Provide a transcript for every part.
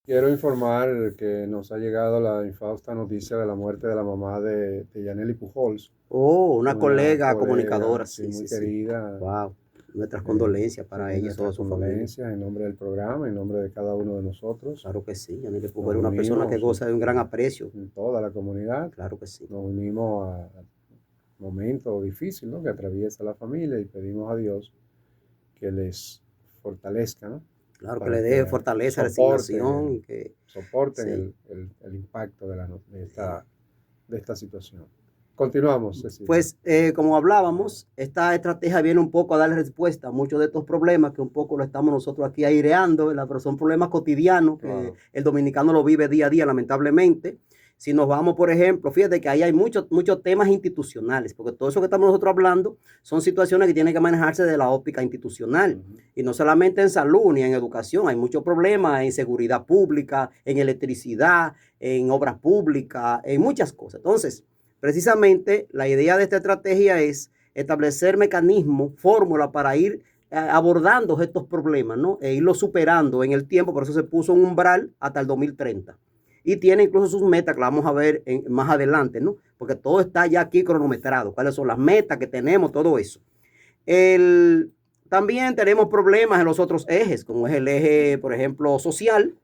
Quiero informar que nos ha llegado la infausta noticia de la muerte de la mamá de Yanely Pujols, Oh, una una colega colega, comunicadora, sí, sí, muy sí, sí. querida. Wow, nuestras condolencias Sí, para ella y toda nuestras su familia. condolencias en nombre del programa, en nombre de cada uno de nosotros. Claro que sí, Yanile Pujo Nos era una persona que unimos goza de un gran aprecio. en toda la comunidad, Claro que sí. nos unimos a momento difícil, ¿no?, que atraviesa la familia y pedimos a Dios que les fortalezca, ¿no?, Claro que para le que dé fortaleza, soporten resignación y que soporten sí. el impacto de esta situación. Continuamos, Cecilia. Pues como hablábamos, esta estrategia viene un poco a dar respuesta a muchos de estos problemas que un poco lo estamos nosotros aquí aireando, ¿verdad? Pero son problemas cotidianos que Claro. el dominicano lo vive día a día, lamentablemente. Si nos vamos, por ejemplo, fíjate que ahí hay muchos temas institucionales, porque todo eso que estamos nosotros hablando son situaciones que tienen que manejarse de la óptica institucional. Ujú. Y no solamente en salud ni en educación, hay muchos problemas en seguridad pública, en electricidad, en obras públicas, en muchas cosas. Entonces, precisamente la idea de esta estrategia es establecer mecanismos, fórmulas para ir abordando estos problemas, ¿no? E irlos superando en el tiempo, por eso se puso un umbral hasta el 2030. Y tiene incluso sus metas que la vamos a ver más adelante, ¿no? Porque todo está ya aquí cronometrado, cuáles son las metas que tenemos, todo eso. El, También tenemos problemas en los otros ejes, como es el eje, por ejemplo, social.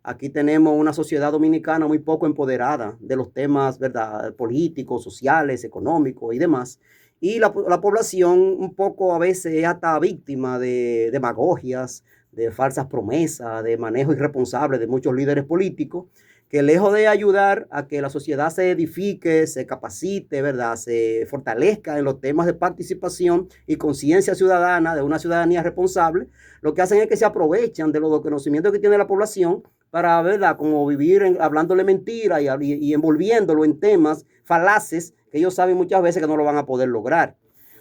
Aquí tenemos una sociedad dominicana muy poco empoderada de los temas, ¿verdad?, políticos, sociales, económicos y demás. Y la población un poco a veces es hasta víctima de demagogias, de falsas promesas, de manejo irresponsable de muchos líderes políticos, que lejos de ayudar a que la sociedad se edifique, se capacite, ¿verdad?, se fortalezca en los temas de participación y conciencia ciudadana, de una ciudadanía responsable, lo que hacen es que se aprovechan de los conocimientos que tiene la población para, ¿verdad?, como vivir hablándole mentira y envolviéndolo en temas falaces que ellos saben muchas veces que no lo van a poder lograr.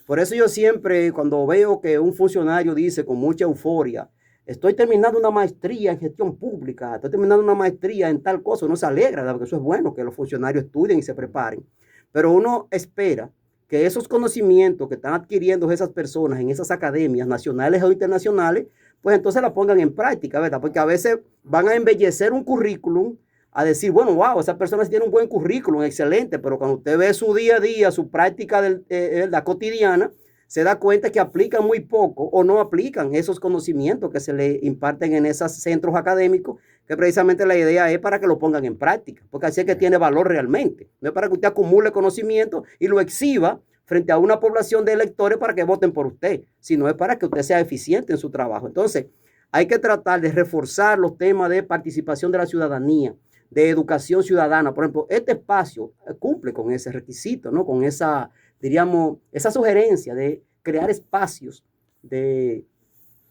Por eso yo siempre, cuando veo que un funcionario dice con mucha euforia, estoy terminando una maestría en gestión pública, estoy terminando una maestría en tal cosa, uno se alegra, porque eso es bueno, que los funcionarios estudien y se preparen. Pero uno espera que esos conocimientos que están adquiriendo esas personas en esas academias nacionales o internacionales, pues entonces la pongan en práctica, ¿verdad? Porque a veces van a embellecer un currículum, a decir, bueno, wow, esa persona tiene un buen currículum, excelente, pero cuando usted ve su día a día, su práctica la cotidiana, se da cuenta que aplican muy poco o no aplican esos conocimientos que se le imparten en esos centros académicos, que precisamente la idea es para que lo pongan en práctica, porque así es que tiene valor realmente. No es para que usted acumule conocimiento y lo exhiba frente a una población de electores para que voten por usted, sino es para que usted sea eficiente en su trabajo. Entonces, hay que tratar de reforzar los temas de participación de la ciudadanía, de educación ciudadana. Por ejemplo, este espacio cumple con ese requisito, ¿no? Con esa, diríamos, esa sugerencia de crear espacios de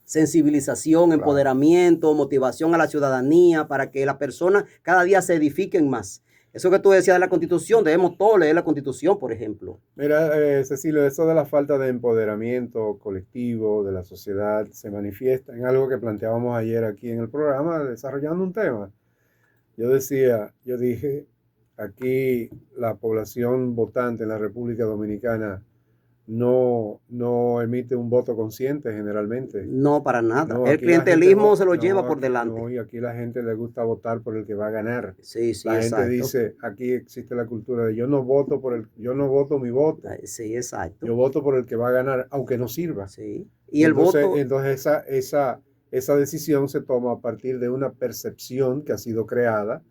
sensibilización, Claro. empoderamiento, motivación a la ciudadanía para que las personas cada día se edifiquen más. Eso que tú decías de la Constitución, debemos todos leer la Constitución, por ejemplo. Mira, Cecilio, eso de la falta de empoderamiento colectivo de la sociedad se manifiesta en algo que planteábamos ayer aquí en el programa, desarrollando un tema. Yo dije, aquí la población votante en la República Dominicana no emite un voto consciente generalmente. No, para nada. No, El aquí la gente clientelismo se lo no, lleva por aquí delante. no, y aquí la gente le gusta votar por el que va a ganar. Sí, sí, La gente exacto. dice, aquí existe la cultura de yo no voto mi voto, Sí, exacto. yo voto por el que va a ganar, aunque no sirva. Sí. Y Y el voto, entonces esa decisión se toma a partir de una percepción que ha sido creada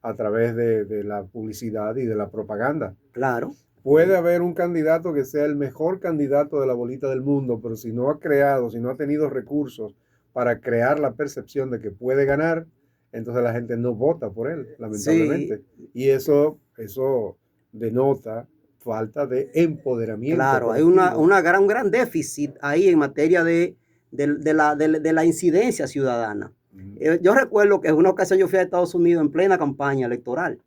a través de la publicidad y de la propaganda. claro. Puede haber un candidato que sea el mejor candidato de la bolita del mundo, pero si no ha creado, si no ha tenido recursos para crear la percepción de que puede ganar, entonces la gente no vota por él, Sí, lamentablemente. Y eso denota falta de empoderamiento claro. Hay colectivo, ¿no? un gran déficit ahí en materia de la incidencia ciudadana. Mm. Yo recuerdo que en una ocasión yo fui a Estados Unidos en plena campaña electoral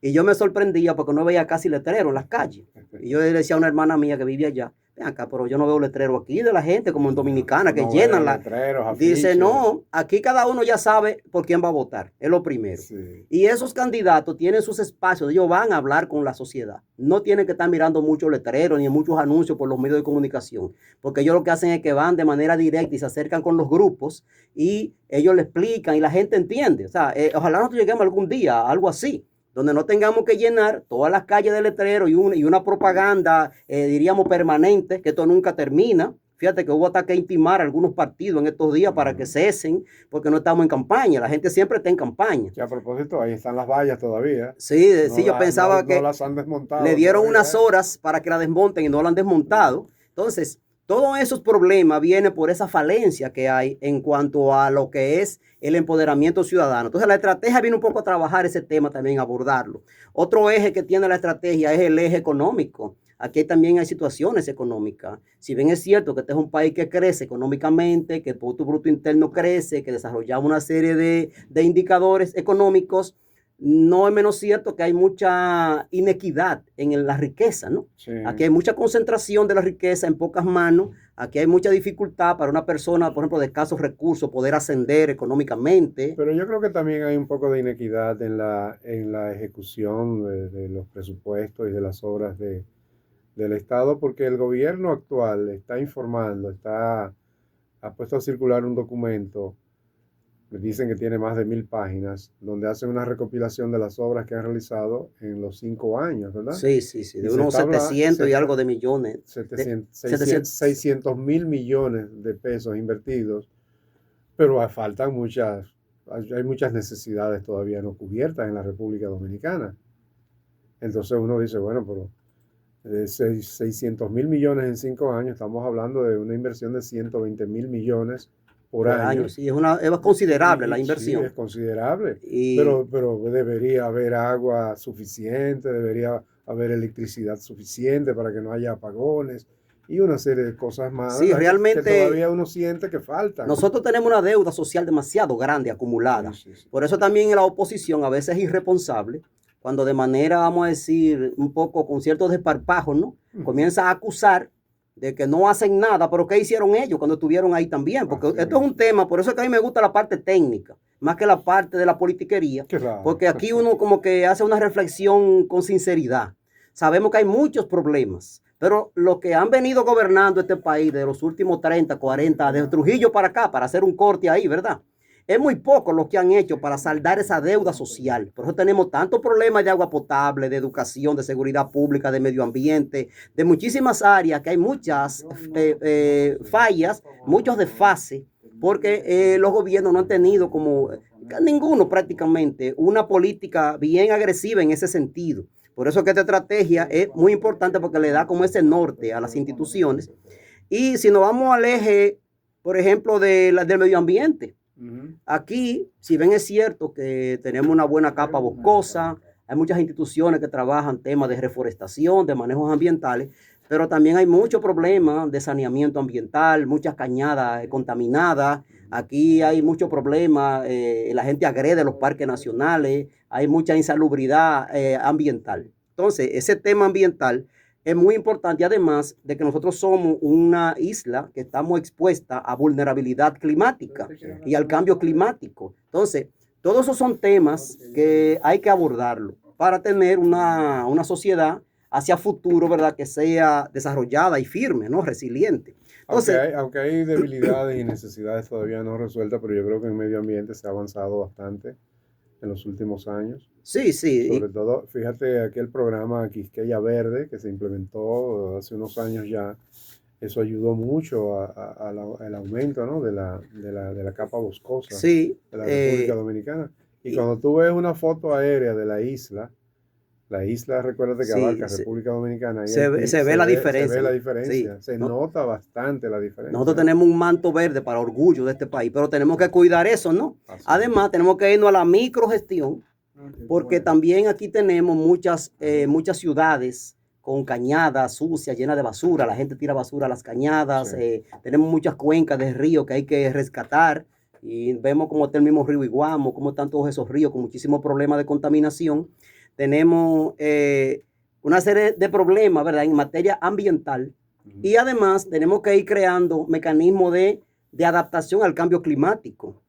y yo me sorprendía porque no veía casi letrero en las calles. Y yo le decía a una hermana mía que vivía allá, ven acá, pero yo no veo letrero aquí de la gente, como en Dominicana, que No llenan veo la... letreros, Dice, afiches. no, aquí cada uno ya sabe por quién va a votar, es lo primero. Sí. Y esos candidatos tienen sus espacios, ellos van a hablar con la sociedad. No tienen que estar mirando muchos letreros ni muchos anuncios por los medios de comunicación, porque ellos lo que hacen es que van de manera directa y se acercan con los grupos y ellos le explican y la gente entiende. O sea, ojalá nosotros lleguemos algún día a algo así, donde no tengamos que llenar todas las calles de letreros y una propaganda, diríamos, permanente, que esto nunca termina. Fíjate que hubo hasta que intimar a algunos partidos en estos días para que cesen, porque no estamos en campaña. La gente siempre está en campaña. Y a propósito, ahí están las vallas todavía. Sí, No sí, yo pensaba no que las han desmontado le dieron todavía, unas horas para que la desmonten y no la han desmontado. Entonces, todos esos problemas vienen por esa falencia que hay en cuanto a lo que es el empoderamiento ciudadano. Entonces, la estrategia viene un poco a trabajar ese tema también, abordarlo. Otro eje que tiene la estrategia es el eje económico. Aquí también hay situaciones económicas. Si bien es cierto que este es un país que crece económicamente, que el Producto Bruto Interno crece, que desarrollamos una serie de indicadores económicos, no es menos cierto que hay mucha inequidad en la riqueza, ¿no? Sí. Aquí hay mucha concentración de la riqueza en pocas manos, aquí hay mucha dificultad para una persona, por ejemplo, de escasos recursos, poder ascender económicamente. Pero yo creo que también hay un poco de inequidad en la ejecución de los presupuestos y de las obras del Estado, porque el gobierno actual está informando, ha puesto a circular un documento, dicen que tiene más de 1000 páginas, donde hacen una recopilación de las obras que han realizado en los 5 años, ¿verdad? Sí, sí, sí, de Y unos 700 y algo de millones. 600 mil millones de pesos invertidos, pero faltan hay muchas necesidades todavía no cubiertas en la República Dominicana. Entonces uno dice, bueno, pero 600 mil millones en 5 años, estamos hablando de una inversión de 120 mil millones por año. Sí, es considerable la inversión. Sí, es considerable, Y pero debería haber agua suficiente, debería haber electricidad suficiente para que no haya apagones y una serie de cosas más, sí, realmente que todavía uno siente que faltan. Nosotros tenemos una deuda social demasiado grande, acumulada. Sí, sí, sí. Por eso también la oposición a veces es irresponsable, cuando de manera, vamos a decir, un poco con ciertos desparpajos, ¿no? Comienza a acusar de que no hacen nada, pero ¿qué hicieron ellos cuando estuvieron ahí también? Porque esto es un tema, por eso es que a mí me gusta la parte técnica, más que la parte de la politiquería, porque aquí uno como que hace una reflexión con sinceridad. Sabemos que hay muchos problemas, pero los que han venido gobernando este país de los últimos 30, 40, de Trujillo para acá, para hacer un corte ahí, ¿verdad? Es muy poco lo que han hecho para saldar esa deuda social. Por eso tenemos tantos problemas de agua potable, de educación, de seguridad pública, de medio ambiente, de muchísimas áreas que hay muchas fallas, muchos desfases, porque los gobiernos no han tenido como ninguno prácticamente una política bien agresiva en ese sentido. Por eso que esta estrategia es muy importante porque le da como ese norte a las instituciones. Y si nos vamos al eje, por ejemplo, del medio ambiente, aquí, si bien es cierto que tenemos una buena capa boscosa, hay muchas instituciones que trabajan temas de reforestación, de manejos ambientales, pero también hay muchos problemas de saneamiento ambiental, muchas cañadas contaminadas. Aquí hay muchos problemas, la gente agrede los parques nacionales, hay mucha insalubridad ambiental. Entonces, ese tema ambiental es muy importante, además de que nosotros somos una isla que estamos expuesta a vulnerabilidad climática y al cambio climático. Entonces, todos esos son temas que hay que abordarlo para tener una sociedad hacia futuro, ¿verdad? Que sea desarrollada y firme, ¿no? Resiliente. Entonces, aunque hay debilidades y necesidades todavía no resueltas, pero yo creo que en medio ambiente se ha avanzado bastante en los últimos años. Sí, sí. Sobre todo, fíjate, aquel programa Quisqueya Verde que se implementó hace unos años ya, eso ayudó mucho al aumento, ¿no? de la capa boscosa sí, de la República Dominicana. Y cuando tú ves una foto aérea de la isla, recuérdate que abarca República Dominicana. Se ve la diferencia. Se ve la diferencia. Se nota bastante la diferencia. Nosotros tenemos un manto verde para orgullo de este país, pero tenemos que cuidar eso, ¿no? Además, tenemos que irnos a la microgestión, porque también aquí tenemos muchas ciudades con cañadas sucias, llenas de basura. La gente tira basura a las cañadas. Tenemos muchas cuencas de ríos que hay que rescatar. Y vemos cómo está el mismo río Iguamo, cómo están todos esos ríos con muchísimos problemas de contaminación. Tenemos una serie de problemas, ¿verdad? En materia ambiental Y además tenemos que ir creando mecanismos de adaptación al cambio climático.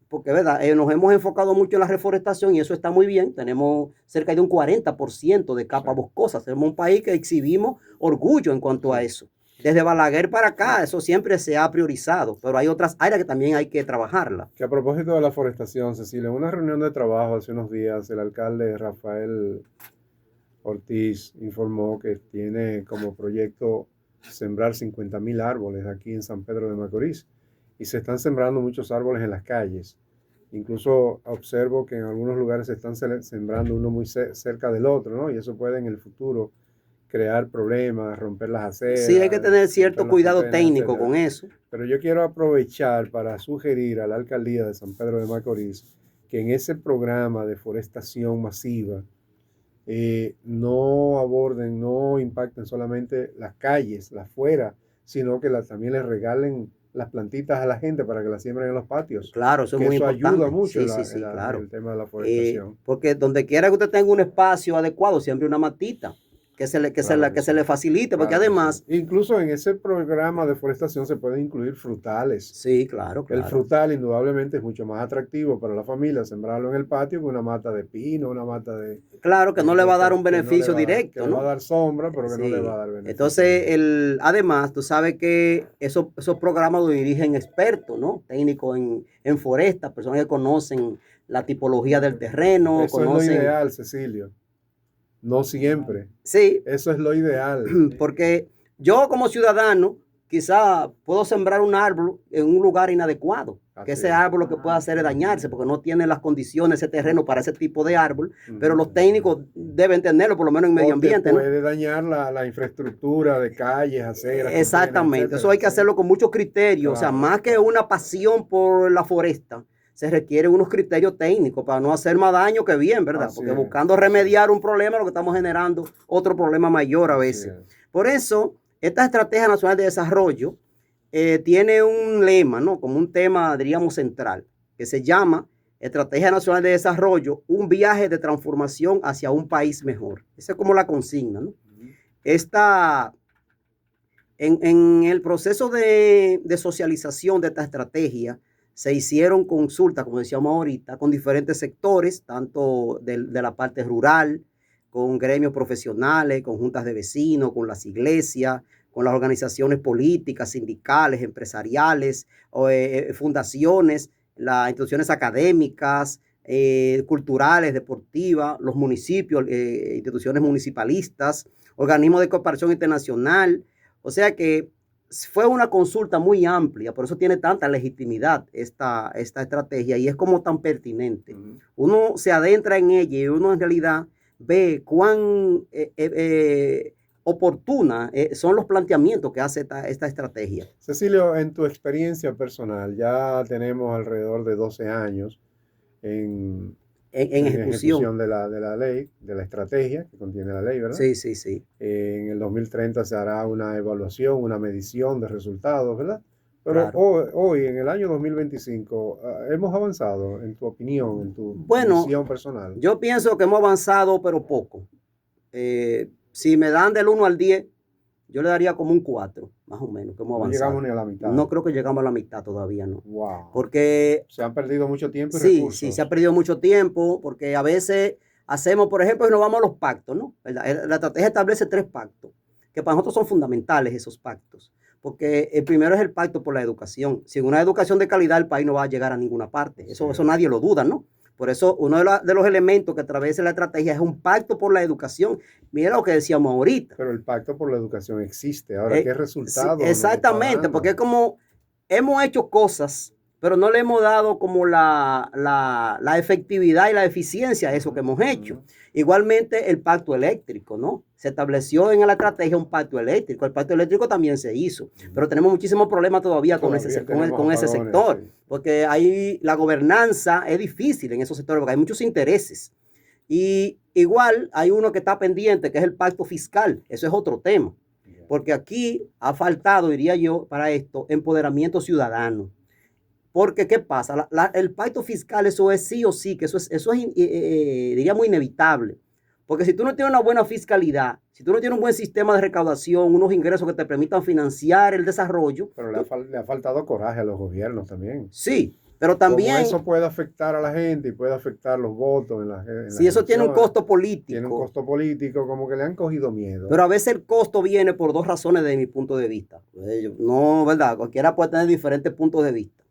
Porque, ¿verdad? Nos hemos enfocado mucho en la reforestación y eso está muy bien. Tenemos cerca de un 40% de capa boscosa. Somos un país que exhibimos orgullo en cuanto a eso. Desde Balaguer para acá, eso siempre se ha priorizado, pero hay otras áreas que también hay que trabajarla. Que a propósito de la forestación, Cecilia, en una reunión de trabajo hace unos días, el alcalde Rafael Ortiz informó que tiene como proyecto sembrar 50.000 árboles aquí en San Pedro de Macorís. Y se están sembrando muchos árboles en las calles. Incluso observo que en algunos lugares se están sembrando uno muy cerca del otro, ¿no? Y eso puede en el futuro crear problemas, romper las aceras. Sí, hay que tener cierto cuidado técnico con eso. Pero yo quiero aprovechar para sugerir a la alcaldía de San Pedro de Macorís que en ese programa de forestación masiva no aborden, no impacten solamente las calles, las afuera, sino que también les regalen las plantitas a la gente para que las siembren en los patios. Claro, eso es muy importante. Eso ayuda mucho claro. el tema de la forestación. Porque donde quiera que usted tenga un espacio adecuado, siempre una matita que se le facilite, porque además... Incluso en ese programa de forestación se pueden incluir frutales. Sí, claro. El frutal indudablemente es mucho más atractivo para la familia sembrarlo en el patio que una mata de pino, una mata de... Claro, que no le va a dar un beneficio directo, ¿no? Le va a dar sombra, pero que no le va a dar beneficio. Entonces, además, tú sabes que esos programas lo dirigen expertos, ¿no? Técnicos en foresta, personas que conocen la tipología del terreno. Eso es lo ideal, Cecilio. No siempre. Sí. Eso es lo ideal. Porque yo como ciudadano quizá puedo sembrar un árbol en un lugar inadecuado. Que ese árbol lo que puede hacer es dañarse porque no tiene las condiciones, ese terreno para ese tipo de árbol. Pero los técnicos deben tenerlo, por lo menos en medio ambiente. Puede dañar la infraestructura de calles, aceras. Exactamente. Eso hay que hacerlo con muchos criterios. Claro. O sea, más que una pasión por la foresta, se requieren unos criterios técnicos para no hacer más daño que bien, ¿verdad? Así porque buscando remediar un problema, lo que estamos generando otro problema mayor a veces. Por eso, esta Estrategia Nacional de Desarrollo tiene un lema, ¿no? Como un tema, diríamos, central, que se llama Estrategia Nacional de Desarrollo, un viaje de transformación hacia un país mejor. Esa es como la consigna, ¿no? En el proceso de socialización de esta estrategia, se hicieron consultas, como decíamos ahorita, con diferentes sectores, tanto de la parte rural, con gremios profesionales, con juntas de vecinos, con las iglesias, con las organizaciones políticas, sindicales, empresariales, fundaciones, las instituciones académicas, culturales, deportivas, los municipios, instituciones municipalistas, organismos de cooperación internacional. O sea que fue una consulta muy amplia, por eso tiene tanta legitimidad esta estrategia y es como tan pertinente. Uno se adentra en ella y uno en realidad ve cuán oportuna son los planteamientos que hace esta estrategia. Cecilio, en tu experiencia personal, ya tenemos alrededor de 12 años en ejecución de la ley, de la estrategia que contiene la ley, ¿verdad? Sí. En el 2030 se hará una evaluación, una medición de resultados, ¿verdad? Pero claro. hoy, en el año 2025, ¿hemos avanzado, en tu opinión, en tu visión personal? Yo pienso que hemos avanzado, pero poco. Si me dan del 1 al 10, yo le daría como un 4, más o menos, que hemos avanzado. No llegamos ni a la mitad. No creo que llegamos a la mitad todavía, no. Wow. Porque se han perdido mucho tiempo y recursos. Sí, se ha perdido mucho tiempo, porque a veces hacemos, por ejemplo, y nos vamos a los pactos, ¿no? La estrategia establece 3 pactos, que para nosotros son fundamentales esos pactos. Porque el primero es el pacto por la educación. Sin una educación de calidad, el país no va a llegar a ninguna parte. Eso nadie lo duda, ¿no? Por eso, uno de los elementos que atraviesa la estrategia es un pacto por la educación. Mira lo que decíamos ahorita. Pero el pacto por la educación existe. Ahora, ¿qué resultado? Sí, exactamente, porque es como hemos hecho cosas, pero no le hemos dado como la efectividad y la eficiencia a eso que hemos hecho. Igualmente, el pacto eléctrico, ¿no? Se estableció en la estrategia un pacto eléctrico. El pacto eléctrico también se hizo, pero tenemos muchísimos problemas todavía con ese sector, porque ahí la gobernanza es difícil en esos sectores, porque hay muchos intereses. Y igual hay uno que está pendiente, que es el pacto fiscal. Eso es otro tema, porque aquí ha faltado, diría yo, para esto, empoderamiento ciudadano. Porque, ¿qué pasa? El pacto fiscal, eso es sí o sí, que eso es diríamos, inevitable. Porque si tú no tienes una buena fiscalidad, si tú no tienes un buen sistema de recaudación, unos ingresos que te permitan financiar el desarrollo. Pero le ha faltado coraje a los gobiernos también. Sí, pero también. Como eso puede afectar a la gente y puede afectar los votos en las Sí, eso tiene un costo político. Tiene un costo político, como que le han cogido miedo. Pero a veces el costo viene por dos razones de mi punto de vista. No, ¿verdad? Cualquiera puede tener diferentes puntos de vista.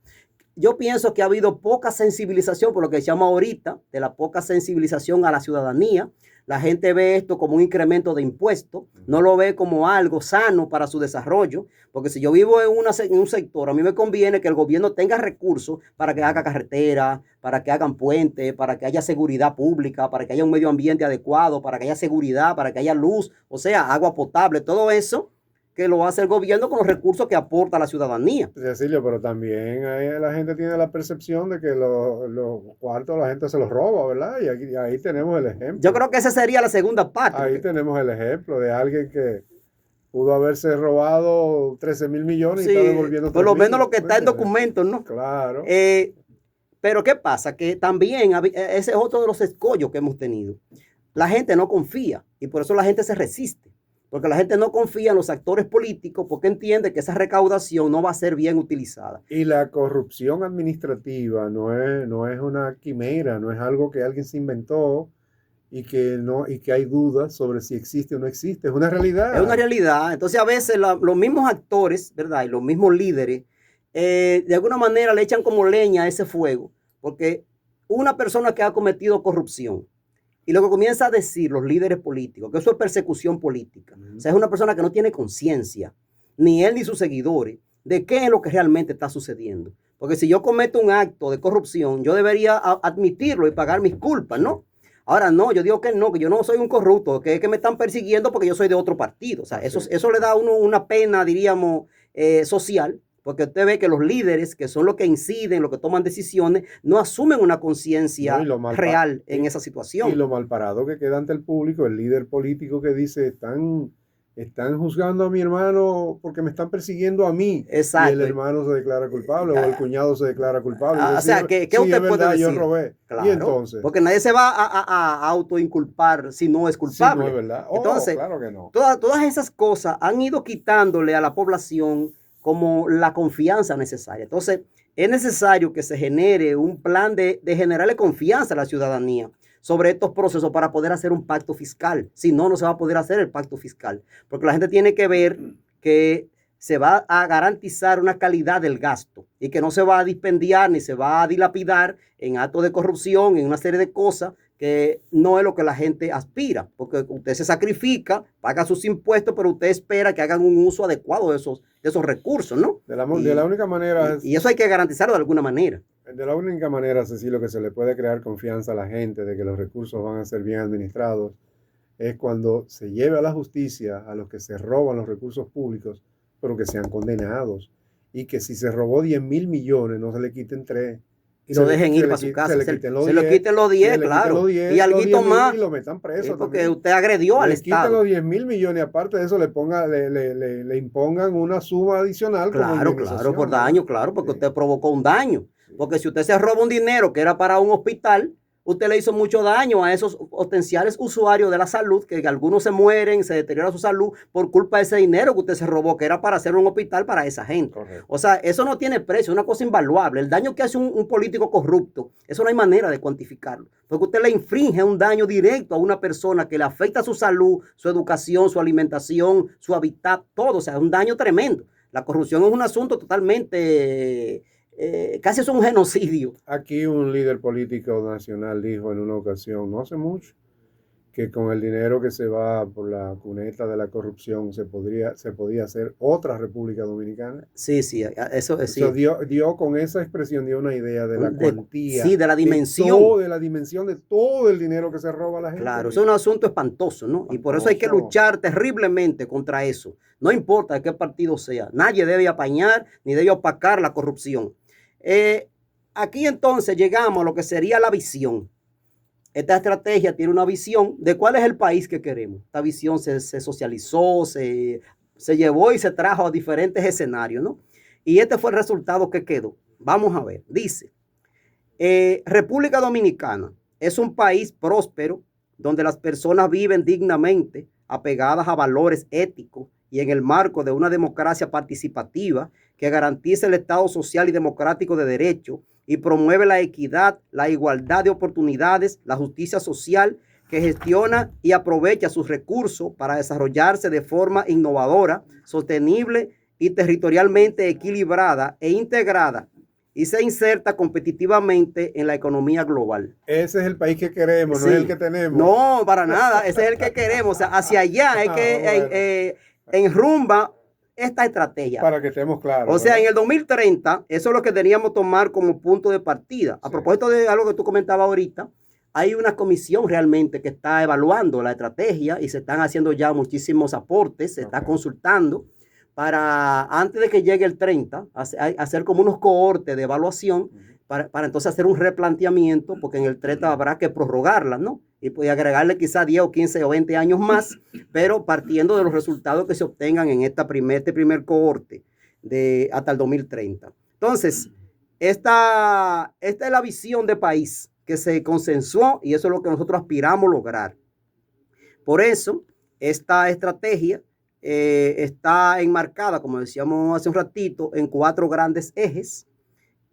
Yo pienso que ha habido poca sensibilización, por lo que decíamos ahorita, de la poca sensibilización a la ciudadanía. La gente ve esto como un incremento de impuestos, no lo ve como algo sano para su desarrollo, porque si yo vivo en un sector, a mí me conviene que el gobierno tenga recursos para que haga carretera, para que hagan puentes, para que haya seguridad pública, para que haya un medio ambiente adecuado, para que haya seguridad, para que haya luz, o sea, agua potable, todo eso que lo hace el gobierno con los recursos que aporta la ciudadanía. Cecilio, pero también la gente tiene la percepción de que los cuartos la gente se los roba, ¿verdad? Y ahí tenemos el ejemplo. Yo creo que esa sería la segunda parte. Ahí tenemos el ejemplo de alguien que pudo haberse robado 13,000 millones y está devolviendo. Por lo menos lo que está en documentos, ¿no? Claro. Pero ¿qué pasa? Que también ese es otro de los escollos que hemos tenido. La gente no confía y por eso la gente se resiste. Porque la gente no confía en los actores políticos porque entiende que esa recaudación no va a ser bien utilizada. Y la corrupción administrativa no es una quimera, no es algo que alguien se inventó y que hay dudas sobre si existe o no existe. Es una realidad. Es una realidad. Entonces a veces los mismos actores, ¿verdad? Y los mismos líderes, de alguna manera le echan como leña a ese fuego. Porque una persona que ha cometido corrupción, y lo que comienza a decir los líderes políticos, que eso es persecución política. O sea, es una persona que no tiene conciencia, ni él ni sus seguidores, de qué es lo que realmente está sucediendo. Porque si yo cometo un acto de corrupción, yo debería admitirlo y pagar mis culpas, ¿no? Ahora no, yo digo que no, que yo no soy un corrupto, que es que me están persiguiendo porque yo soy de otro partido. O sea, eso le da a uno una pena, diríamos, social. Porque usted ve que los líderes, que son los que inciden, los que toman decisiones, no asumen una conciencia real en esa situación. Y lo mal parado que queda ante el público, el líder político que dice, están juzgando a mi hermano porque me están persiguiendo a mí. Exacto. Y el hermano se declara culpable o el cuñado se declara culpable. O sea, ¿qué sí, usted puede decir? Yo robé. Claro, y entonces, porque nadie se va a autoinculpar si no es culpable. Si no es verdad. Entonces, claro que no. Todas esas cosas han ido quitándole a la población como la confianza necesaria. Entonces, es necesario que se genere un plan de generarle confianza a la ciudadanía sobre estos procesos para poder hacer un pacto fiscal. Si no, no se va a poder hacer el pacto fiscal. Porque la gente tiene que ver que se va a garantizar una calidad del gasto y que no se va a dispendiar ni se va a dilapidar en actos de corrupción, en una serie de cosas que no es lo que la gente aspira, porque usted se sacrifica, paga sus impuestos, pero usted espera que hagan un uso adecuado de esos recursos, ¿no? De la única manera... Y eso hay que garantizarlo de alguna manera. De la única manera, Cecilio, que se le puede crear confianza a la gente de que los recursos van a ser bien administrados es cuando se lleve a la justicia a los que se roban los recursos públicos, pero que sean condenados. Y que si se robó 10,000 millones, no se le quiten 3. Y lo dejen ir para su casa. Se le quiten los 10, claro. Y algo más. Y lo metan preso. Porque también usted agredió al Estado. Le quiten los 10,000 millones. Aparte de eso, le impongan una suma adicional. Claro, por daño, claro, porque usted provocó un daño. Porque si usted se roba un dinero que era para un hospital, usted le hizo mucho daño a esos potenciales usuarios de la salud, que algunos se mueren, se deteriora su salud por culpa de ese dinero que usted se robó, que era para hacer un hospital para esa gente. Correcto. O sea, eso no tiene precio, es una cosa invaluable. El daño que hace un político corrupto, eso no hay manera de cuantificarlo. Porque usted le infringe un daño directo a una persona que le afecta su salud, su educación, su alimentación, su hábitat, todo. O sea, es un daño tremendo. La corrupción es un asunto totalmente... casi es un genocidio. Aquí un líder político nacional dijo en una ocasión, no hace mucho, que con el dinero que se va por la cuneta de la corrupción se podía hacer otra República Dominicana. Sí, eso es. Sí. Dio con esa expresión, dio una idea de la cuantía. Sí, de la dimensión. De la dimensión de todo el dinero que se roba a la gente. Claro, eso es un asunto espantoso, ¿no? Y por eso hay que luchar terriblemente contra eso. No importa de qué partido sea. Nadie debe apañar ni debe opacar la corrupción. Aquí entonces llegamos a lo que sería la visión. Esta estrategia tiene una visión de cuál es el país que queremos. Esta visión se socializó, se llevó y se trajo a diferentes escenarios, ¿no? Y este fue el resultado que quedó. Vamos a ver. Dice, República Dominicana es un país próspero, donde las personas viven dignamente, apegadas a valores éticos y en el marco de una democracia participativa que garantice el Estado social y democrático de derecho y promueve la equidad, la igualdad de oportunidades, la justicia social, que gestiona y aprovecha sus recursos para desarrollarse de forma innovadora, sostenible y territorialmente equilibrada e integrada, y se inserta competitivamente en la economía global. Ese es el país que queremos, sí. No es el que tenemos. No, para nada, ese es el que queremos. O sea, hacia allá es que enrumba esta estrategia. Para que estemos claros. O sea, ¿verdad? En el 2030, eso es lo que teníamos que tomar como punto de partida. A propósito de algo que tú comentabas ahorita, hay una comisión realmente que está evaluando la estrategia y se están haciendo ya muchísimos aportes, se está consultando para, antes de que llegue el 30, hacer como unos cohortes de evaluación para entonces hacer un replanteamiento, porque en el 30 habrá que prorrogarla, ¿no? Y pues agregarle quizá 10 o 15 o 20 años más, pero partiendo de los resultados que se obtengan en este primer cohorte hasta el 2030. Entonces, esta es la visión de país que se consensuó y eso es lo que nosotros aspiramos a lograr. Por eso, esta estrategia está enmarcada, como decíamos hace un ratito, en 4 grandes ejes: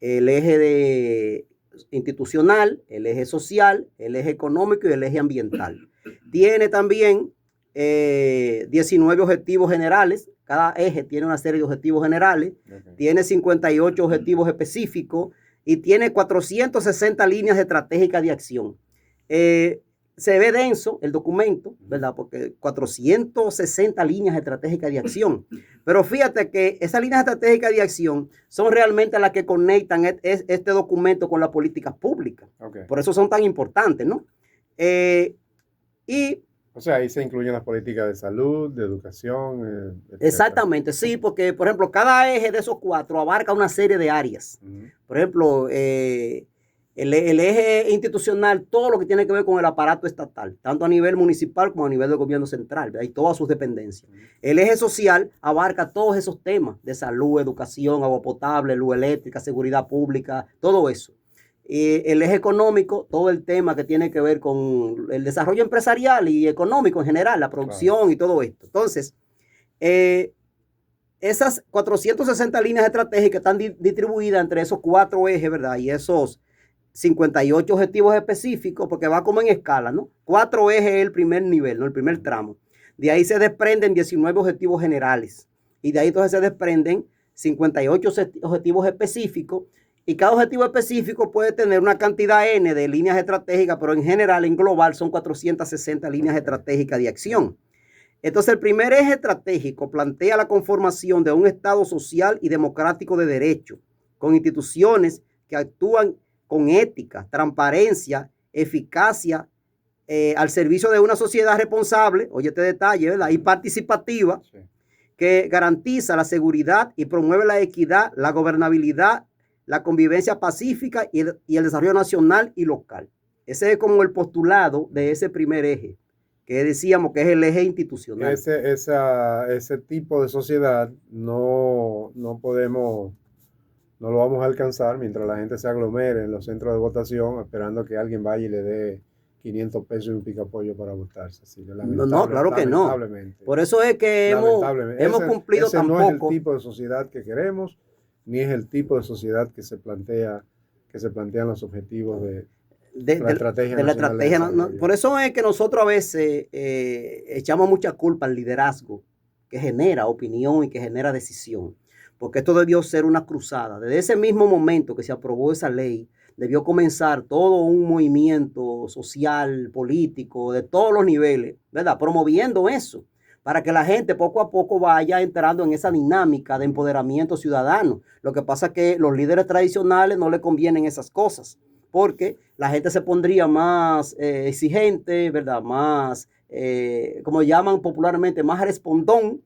el eje institucional, el eje social, el eje económico y el eje ambiental. Tiene también 19 objetivos generales, cada eje tiene una serie de objetivos generales, tiene 58 objetivos específicos y tiene 460 líneas estratégicas de acción. Se ve denso el documento, ¿verdad? Porque 460 líneas estratégicas de acción. Pero fíjate que esas líneas estratégicas de acción son realmente las que conectan este documento con las políticas públicas. Por eso son tan importantes, ¿no? O sea, ahí se incluyen las políticas de salud, de educación. Exactamente, sí, porque, por ejemplo, cada eje de esos 4 abarca una serie de áreas. Por ejemplo, el eje institucional, todo lo que tiene que ver con el aparato estatal, tanto a nivel municipal como a nivel del gobierno central, ¿verdad? Y todas sus dependencias. El eje social abarca todos esos temas de salud, educación, agua potable, luz eléctrica, seguridad pública, todo eso. El eje económico, todo el tema que tiene que ver con el desarrollo empresarial y económico en general, la producción y todo esto. Entonces, esas 460 líneas estratégicas están distribuidas entre esos 4 ejes, ¿verdad? Y esos 58 objetivos específicos, porque va como en escala, ¿no? 4 ejes es el primer nivel, ¿no? El primer tramo. De ahí se desprenden 19 objetivos generales. Y de ahí entonces se desprenden 58 objetivos específicos. Y cada objetivo específico puede tener una cantidad N de líneas estratégicas, pero en general, en global, son 460 líneas estratégicas de acción. Entonces, el primer eje estratégico plantea la conformación de un Estado social y democrático de derecho, con instituciones que actúan con ética, transparencia, eficacia, al servicio de una sociedad responsable, oye este detalle, ¿verdad? Y participativa, que garantiza la seguridad y promueve la equidad, la gobernabilidad, la convivencia pacífica y el desarrollo nacional y local. Ese es como el postulado de ese primer eje, que decíamos que es el eje institucional. Ese tipo de sociedad no lo vamos a alcanzar mientras la gente se aglomere en los centros de votación esperando que alguien vaya y le dé 500 pesos y un picapollo para votarse. Así que no, claro que no. Por eso es que hemos cumplido ese no es el tipo de sociedad que queremos, ni es el tipo de sociedad que se plantean los objetivos de la estrategia. Por eso es que nosotros a veces echamos mucha culpa al liderazgo que genera opinión y que genera decisión. Porque esto debió ser una cruzada. Desde ese mismo momento que se aprobó esa ley, debió comenzar todo un movimiento social, político, de todos los niveles, ¿verdad? Promoviendo eso, para que la gente poco a poco vaya entrando en esa dinámica de empoderamiento ciudadano. Lo que pasa es que los líderes tradicionales no les convienen esas cosas, porque la gente se pondría más exigente, ¿verdad? Más, como llaman popularmente, más respondón,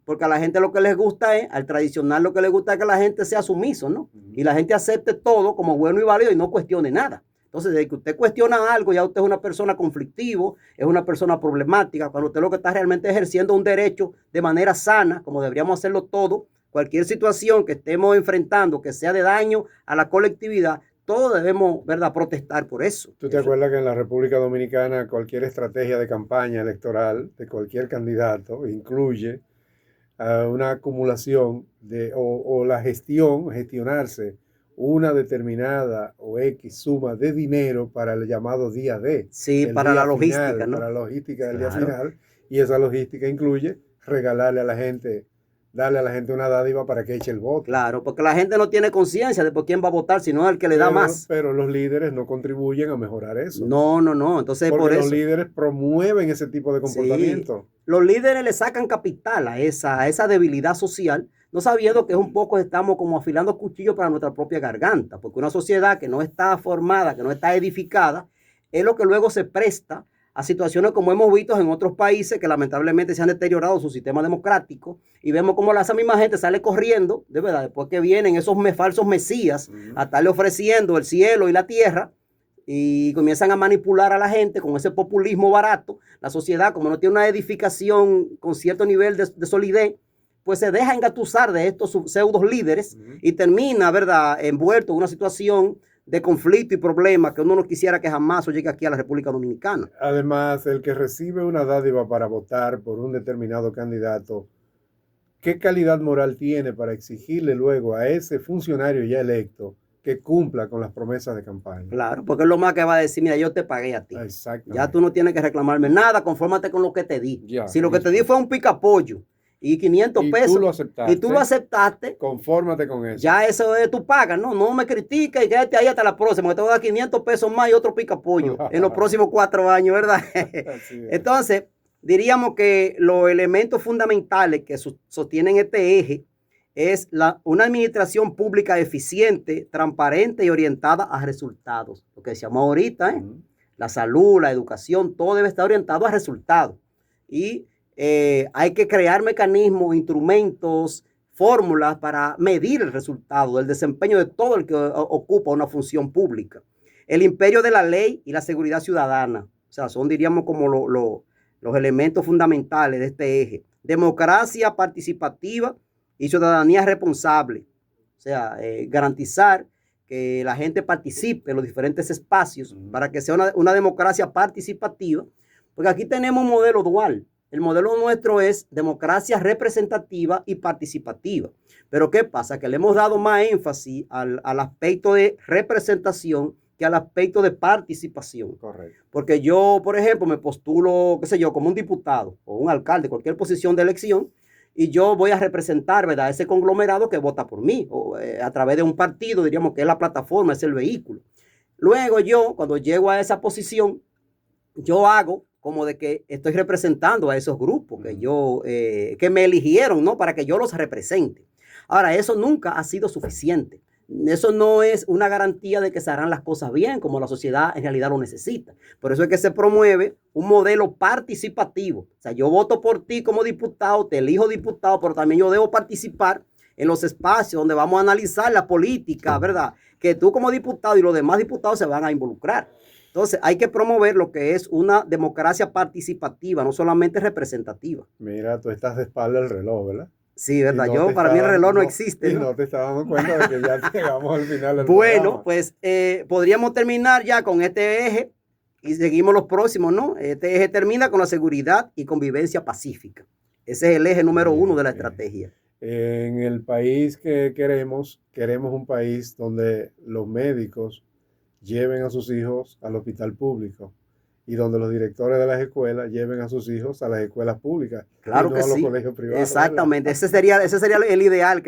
porque a la gente lo que les gusta es, al tradicional lo que les gusta es que la gente sea sumiso, ¿no? Y la gente acepte todo como bueno y válido y no cuestione nada. Entonces, desde que usted cuestiona algo, ya usted es una persona conflictiva, es una persona problemática, cuando usted lo que está realmente ejerciendo un derecho de manera sana, como deberíamos hacerlo todos, cualquier situación que estemos enfrentando que sea de daño a la colectividad, todos debemos, ¿verdad?, protestar por eso. ¿Tú te acuerdas que en la República Dominicana cualquier estrategia de campaña electoral de cualquier candidato incluye una acumulación o la gestionarse una determinada o X suma de dinero para el llamado día D? Sí, para la logística, final, ¿no? Para la logística del día Claro. final. Y esa logística incluye regalarle a la gente, darle a la gente una dádiva para que eche el voto. Claro, porque la gente no tiene conciencia de por quién va a votar, sino el que le da más. Pero los líderes no contribuyen a mejorar eso. No. Entonces, porque por los eso, líderes promueven ese tipo de comportamiento. sí, los líderes le sacan capital a esa debilidad social, no sabiendo que es un poco estamos como afilando cuchillos para nuestra propia garganta, porque una sociedad que no está formada, que no está edificada, es lo que luego se presta a situaciones como hemos visto en otros países que lamentablemente se han deteriorado su sistema democrático, y vemos cómo esa misma gente sale corriendo, de verdad, después que vienen esos falsos mesías a estarle ofreciendo el cielo y la tierra, y comienzan a manipular a la gente con ese populismo barato. La sociedad, como no tiene una edificación con cierto nivel de solidez, pues se deja engatusar de estos pseudos líderes y termina, ¿verdad?, envuelto en una situación de conflicto y problemas que uno no quisiera que jamás llegue aquí a la República Dominicana. Además, el que recibe una dádiva para votar por un determinado candidato, ¿qué calidad moral tiene para exigirle luego a ese funcionario ya electo que cumpla con las promesas de campaña? Claro, porque es lo más que va a decir, mira, yo te pagué a ti. Ya tú no tienes que reclamarme nada, confórmate con lo que te di. Ya, si lo que te di fue un picapollo y 500 pesos. Y tú lo aceptaste. Confórmate con eso. Ya eso es tu paga, no me critiques y quédate ahí hasta la próxima, que te voy a dar 500 pesos más y otro pipollo en los próximos 4 años, ¿verdad? Entonces, diríamos que los elementos fundamentales que sostienen este eje es una administración pública eficiente, transparente y orientada a resultados. Lo que decíamos ahorita, la salud, la educación, todo debe estar orientado a resultados. Y hay que crear mecanismos, instrumentos, fórmulas para medir el resultado, el desempeño de todo el que ocupa una función pública. El imperio de la ley y la seguridad ciudadana. O sea, son, diríamos, como los elementos fundamentales de este eje. Democracia participativa y ciudadanía responsable. O sea, garantizar que la gente participe en los diferentes espacios para que sea una democracia participativa. Porque aquí tenemos un modelo dual. El modelo nuestro es democracia representativa y participativa. Pero ¿qué pasa? Que le hemos dado más énfasis al aspecto de representación que al aspecto de participación. Correcto. Porque yo, por ejemplo, me postulo, qué sé yo, como un diputado o un alcalde, cualquier posición de elección, y yo voy a representar, ¿verdad?, ese conglomerado que vota por mí, o a través de un partido, diríamos que es la plataforma, es el vehículo. Luego yo, cuando llego a esa posición, yo hago como de que estoy representando a esos grupos que me eligieron, ¿no?, para que yo los represente. Ahora, eso nunca ha sido suficiente. Eso no es una garantía de que se harán las cosas bien, como la sociedad en realidad lo necesita. Por eso es que se promueve un modelo participativo. O sea, yo voto por ti como diputado, te elijo diputado, pero también yo debo participar en los espacios donde vamos a analizar la política, ¿verdad?, que tú como diputado y los demás diputados se van a involucrar. Entonces, hay que promover lo que es una democracia participativa, no solamente representativa. Mira, tú estás de espalda del reloj, ¿verdad? Sí, ¿verdad? Para mí el reloj no existe, ¿no? Y no te estabas dando cuenta de que ya llegamos al final del programa. Pues podríamos terminar ya con este eje y seguimos los próximos, ¿no? Este eje termina con la seguridad y convivencia pacífica. Ese es el eje número 1 de la estrategia. En el país que queremos un país donde los médicos lleven a sus hijos al hospital público y donde los directores de las escuelas lleven a sus hijos a las escuelas públicas. Claro y no que a los sí. colegios privados. Exactamente. Ese sería el ideal.